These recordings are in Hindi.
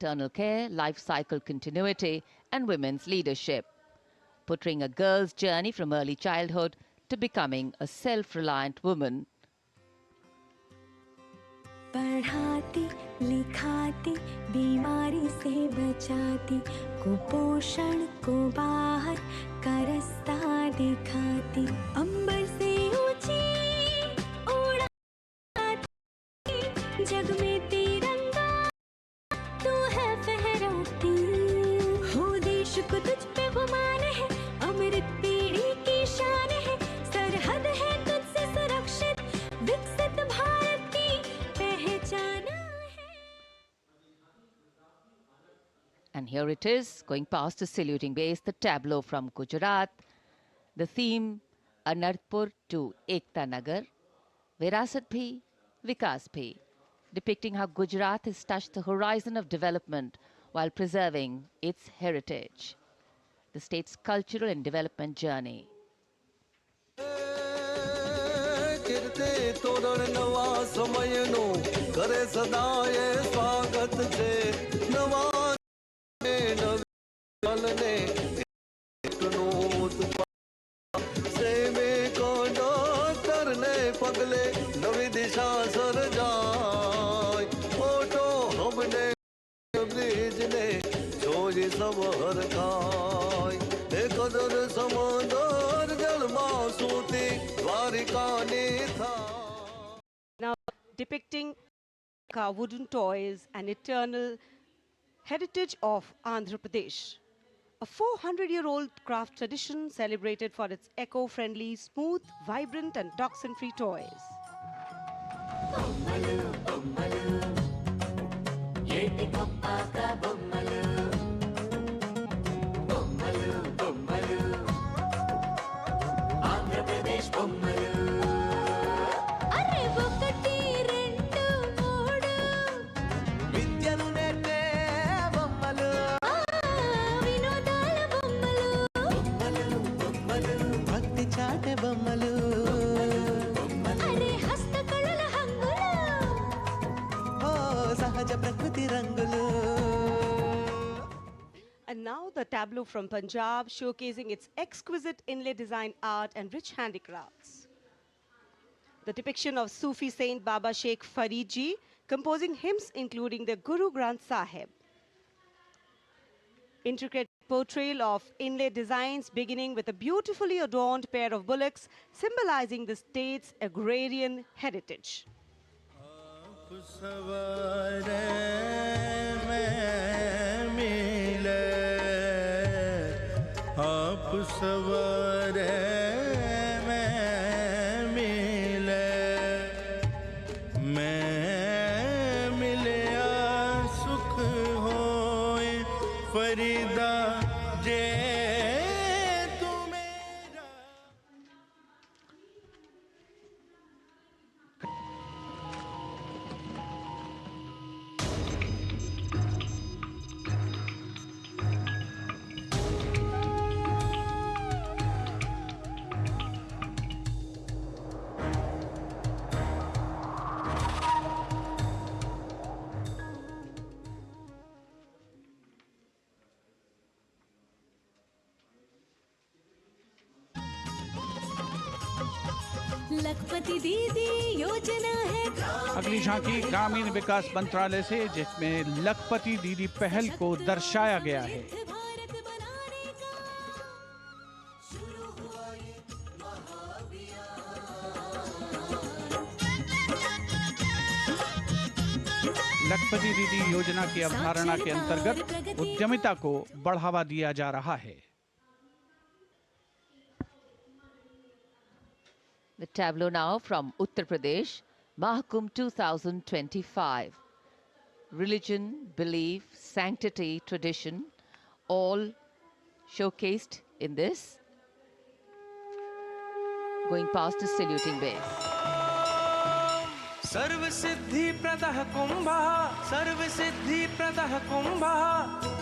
maternal care, life cycle continuity, and women's leadership, portraying a girl's journey from early childhood to becoming a self-reliant woman. पढ़ाती लिखाती बीमारी से बचाती कुपोषण को बाहर का रास्ता दिखाती अंबर से ऊंची उड़ाती जग में तिरंगा तू है फहराती हो देश को तुझ पे गुमान है अमृत पीढ़ी की शान है सरहद है तुझसे सुरक्षित विकसित भारत की And here it is, going past the saluting base, the tableau from Gujarat, the theme Anarpur to Ekta Nagar, Virasat Bhi, Vikas Bhi, depicting how Gujarat has touched the horizon of development while preserving its heritage, the state's cultural and development journey. Now depicting wooden toys and eternal heritage of Andhra Pradesh. A 400-year-old craft tradition celebrated for its eco-friendly, smooth, vibrant and toxin-free toys. And now the tableau from Punjab, showcasing its exquisite inlay design art and rich handicrafts. The depiction of Sufi saint Baba Sheikh Farid Ji, composing hymns including the Guru Granth Sahib. Intricate portrayal of inlay designs beginning with a beautifully adorned pair of bullocks, symbolizing the state's agrarian heritage. लखपति दीदी योजना है। अगली झांकी ग्रामीण विकास मंत्रालय से, जिसमें लखपति दीदी पहल को दर्शाया गया है। लखपति दीदी योजना की अवधारणा के अंतर्गत उद्यमिता को बढ़ावा दिया जा रहा है। The tableau now from Uttar Pradesh, Mahakumbh 2025. Religion, belief, sanctity, tradition, all showcased in this. Going past the saluting base. सर्व सिद्धि प्रदः कुंभः, सर्व सिद्धि प्रदः कुंभः,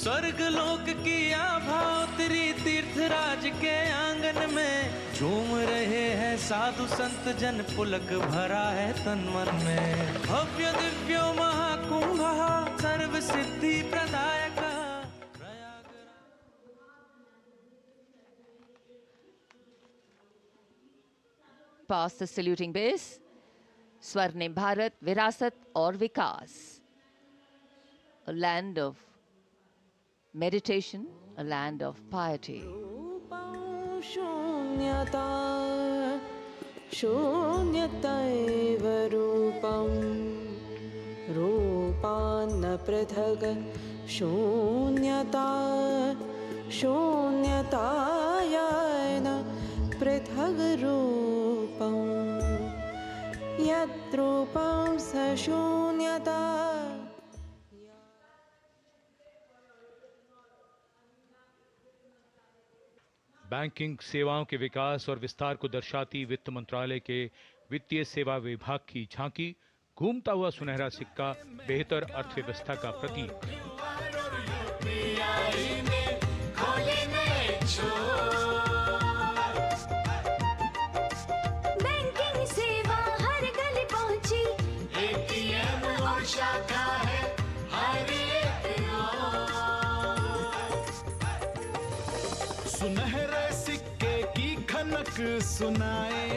स्वर्ग लोक की आभा उतरी तीर्थराज के आंगन में, झूम रहे हैं साधु संत जन, पुलक भरा है तन मन में। भव्य दिव्यो महा सिद्धि प्रदायक Past the saluting base, Swarnim Bharat, Virasat aur Vikas. A land of meditation, a land of piety. शून्यता शून्यतैव रूपं रूपान्न पृथग् शून्यता शून्यतायान पृथग् रूपं यद्रूपं स शून्यता. बैंकिंग सेवाओं के विकास और विस्तार को दर्शाती वित्त मंत्रालय के वित्तीय सेवा विभाग की झांकी, घूमता हुआ सुनहरा सिक्का, बेहतर अर्थव्यवस्था का प्रतीक. बैंकिंग सेवा हर गली पहुंची, एटीएम और शाखा है हर एक सुनहरे सिक्के की खनक सुनाए.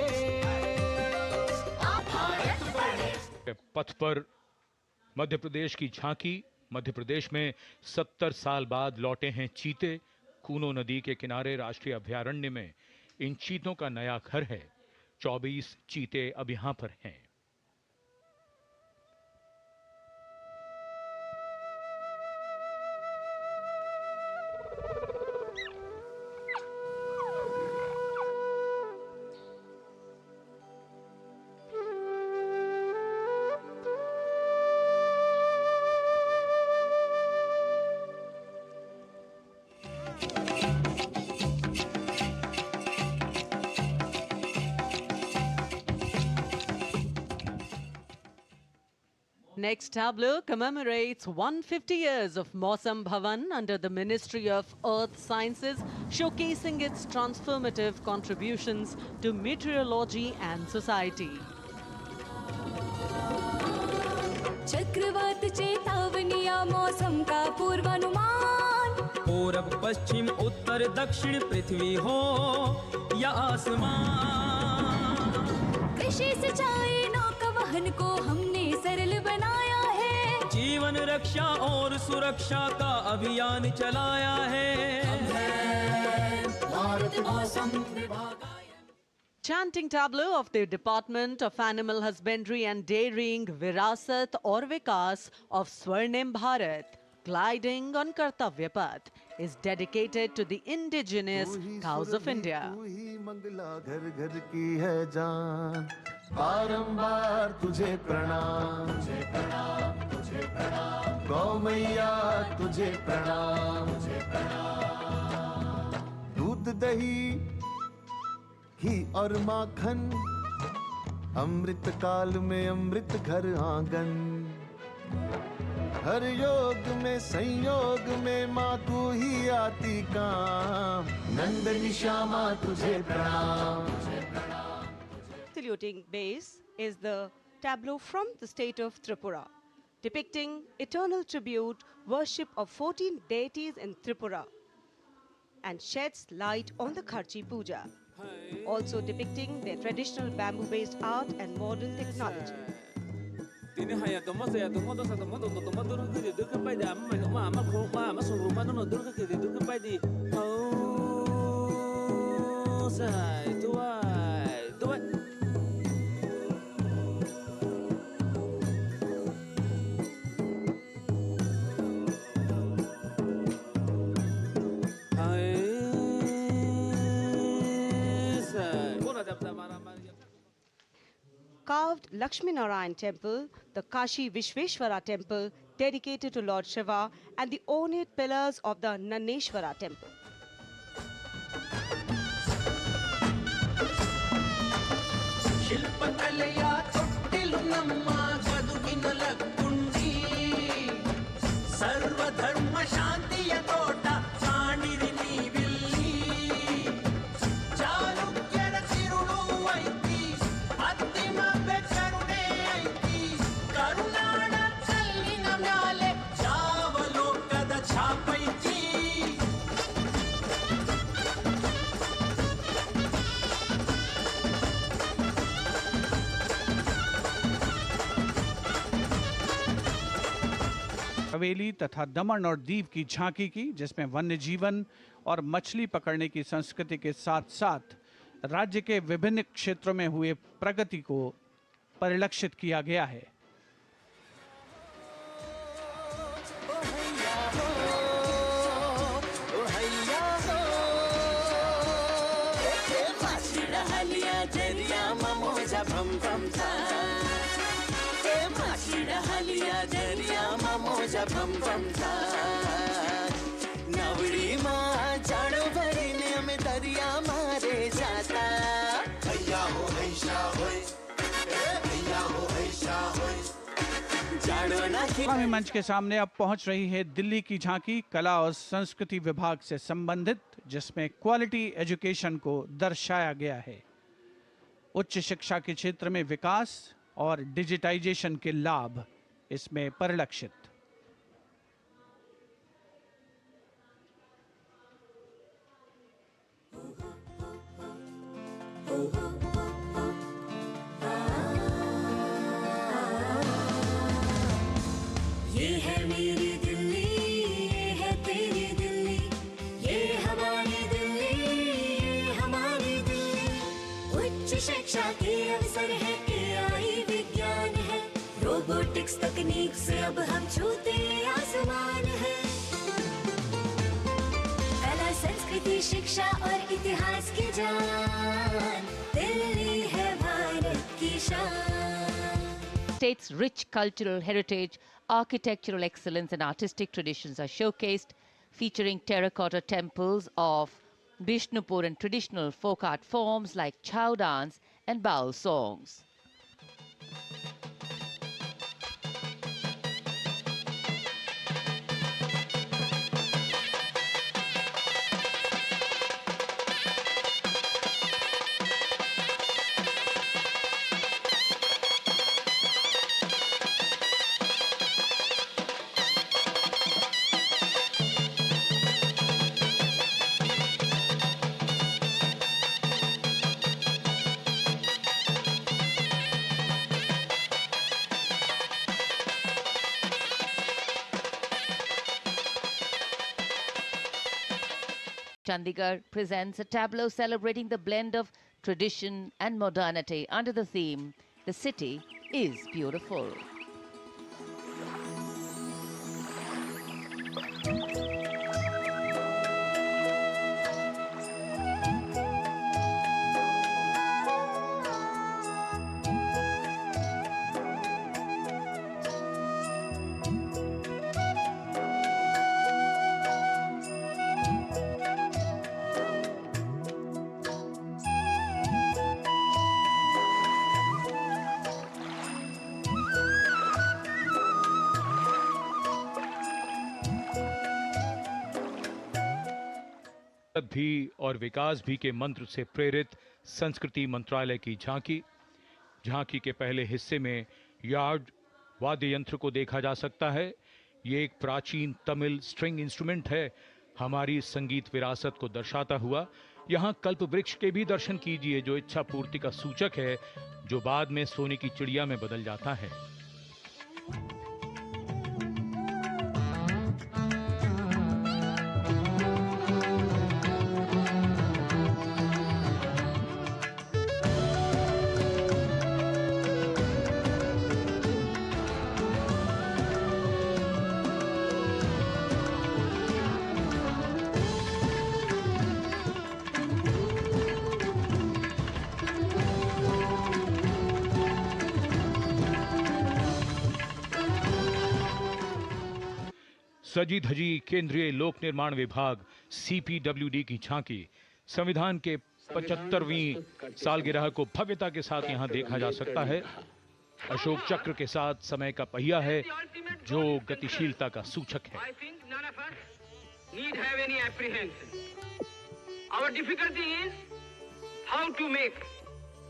पथ पर मध्य प्रदेश की झांकी. मध्य प्रदेश में 70 साल बाद लौटे हैं चीते. कूनो नदी के किनारे राष्ट्रीय अभयारण्य में इन चीतों का नया घर है. 24 चीते अब यहां पर हैं. Next tableau commemorates 150 years of Mausam Bhavan under the Ministry of Earth Sciences, showcasing its transformative contributions to meteorology and society. चक्रवात चेतावनियां मौसम का पूर्वानुमान, पूरब पश्चिम उत्तर दक्षिण पृथ्वी हो या आसमान, कृषि सिंचाई नौका वहन को हमने सरल बनाया है, जीवन रक्षा और सुरक्षा का अभियान चलाया है. भारत मौसम विभाग. Chanting tableau of the Department of Animal Husbandry and Dairying, Virasat aur Vikas of Swarnim Bharat, gliding on Kartavya Path, is dedicated to the indigenous cows of India. तू ही मंगला घर घर की है जान, बारंबार तुझे प्रणाम, तुझे प्रणाम, तुझे प्रणाम, गौ मैया तुझे प्रणाम, तुझे प्रणाम. दूध दही घी और माखन, अमृत काल में अमृत घर आंगन, हर योग में संयोग में माँ तू ही आती काम, नंदनी श्यामा तुझे प्रणाम, तुझे प्रणाम. Saluting base is the tableau from the state of Tripura, depicting eternal tribute worship of 14 deities in Tripura, and sheds light on the Kharchi Puja, also depicting their traditional bamboo-based art and modern technology. Carved Lakshmi Narayan Temple, the Kashi Vishveshwara Temple dedicated to Lord Shiva, and the ornate pillars of the Naneshwara Temple. हवेली तथा दमन और दीव की झांकी की, जिसमें वन्य जीवन और मछली पकड़ने की संस्कृति के साथ साथ राज्य के विभिन्न क्षेत्रों में हुए प्रगति को परिलक्षित किया गया है। इस्लामी मंच के सामने अब पहुंच रही है दिल्ली की झांकी, कला और संस्कृति विभाग से संबंधित, जिसमें क्वालिटी एजुकेशन को दर्शाया गया है। उच्च शिक्षा के क्षेत्र में विकास और डिजिटाइजेशन के लाभ इसमें परिलक्षित। ये है मेरी दिल्ली, ये है तेरी दिल्ली, ये हमारी दिल्ली, ये हमारी दिल्ली। उच्च शिक्षा के अवसर है, AI विज्ञान है, रोबोटिक्स तकनीक से अब हम छूते आसमान है। कला संस्कृति शिक्षा और इतिहास की जान, दिल्ली है भारत की शान। State's rich cultural heritage, architectural excellence and artistic traditions are showcased, featuring terracotta temples of Bishnupur and traditional folk art forms like chow dance and baul songs. Chandigarh presents a tableau celebrating the blend of tradition and modernity under the theme, "The City is Beautiful." भी और विकास भी के मंत्र से प्रेरित संस्कृति मंत्रालय की झांकी। झांकी के पहले हिस्से में यार्ड वाद्य यंत्र को देखा जा सकता है। ये एक प्राचीन तमिल स्ट्रिंग इंस्ट्रूमेंट है, हमारी संगीत विरासत को दर्शाता हुआ। यहाँ कल्प वृक्ष के भी दर्शन कीजिए, जो इच्छा पूर्ति का सूचक है, जो बाद में सोने की चिड़िया में बदल जाता है। सजी धजी केंद्रीय लोक निर्माण विभाग CPWD की झांकी। संविधान के 75वीं सालगिरह को भव्यता के साथ यहां देखा जा सकता है। अशोक चक्र के साथ समय का पहिया है, जो गतिशीलता का सूचक है। Our difficulty is how to make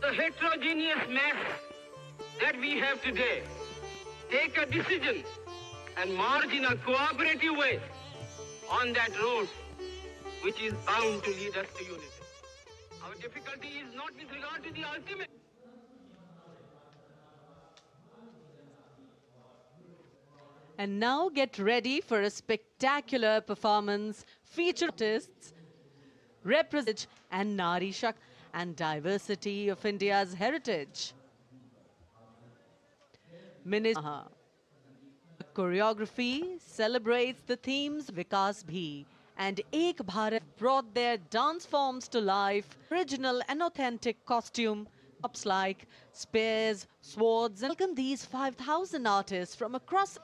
the heterogeneous mass that we have today take a decision and march in a cooperative way on that road which is bound to lead us to unity. Our difficulty is not with regard to the ultimate. And now get ready for a spectacular performance. Featured artists represent and Nari Shakti and diversity of India's heritage. Choreography celebrates the themes Vikas Bhi and Ek Bharat brought their dance forms to life. Original and authentic costume, props like spears, swords, and welcome these 5,000 artists from across.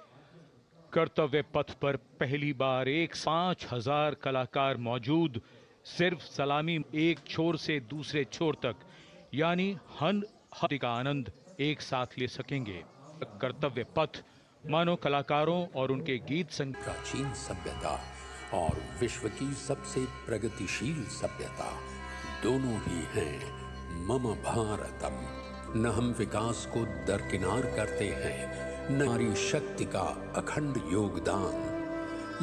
कर्तव्य पथ पर पहली बार 5,000 कलाकार मौजूद, सिर्फ सलामी एक छोर से दूसरे छोर तक, यानी हर का आनंद एक साथ ले सकेंगे। कर्तव्य पथ मानो कलाकारों और उनके गीत संगीत। प्राचीन सभ्यता और विश्व की सबसे प्रगतिशील सभ्यता दोनों ही हैं मम भारतम। न हम विकास को दरकिनार करते हैं, नारी शक्ति का अखंड योगदान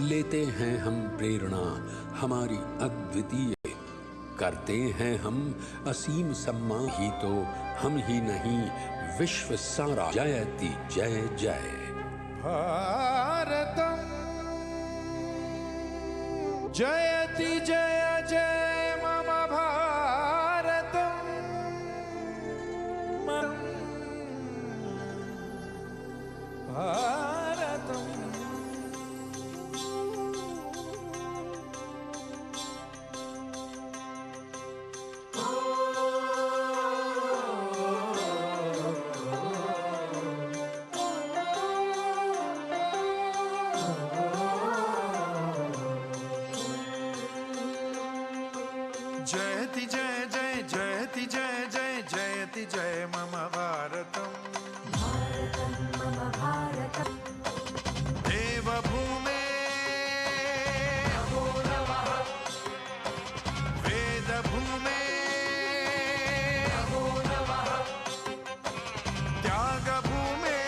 लेते हैं हम प्रेरणा हमारी अद्वितीय, करते हैं हम असीम सम्मान ही तो हम ही नहीं विश्व सारा जयति जय जय भारतम जयति जय जय मम भारतम भारतम। जयति जय जय जयति जय जय जयति जय मम भारतम देवभूमे वेदभूमे त्यागभूमे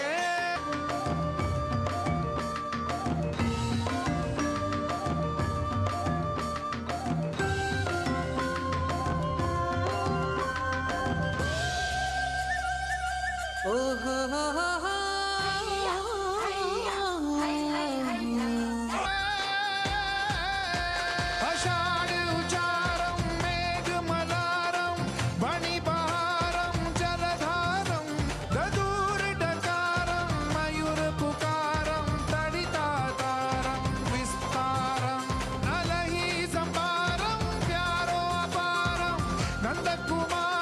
कुमार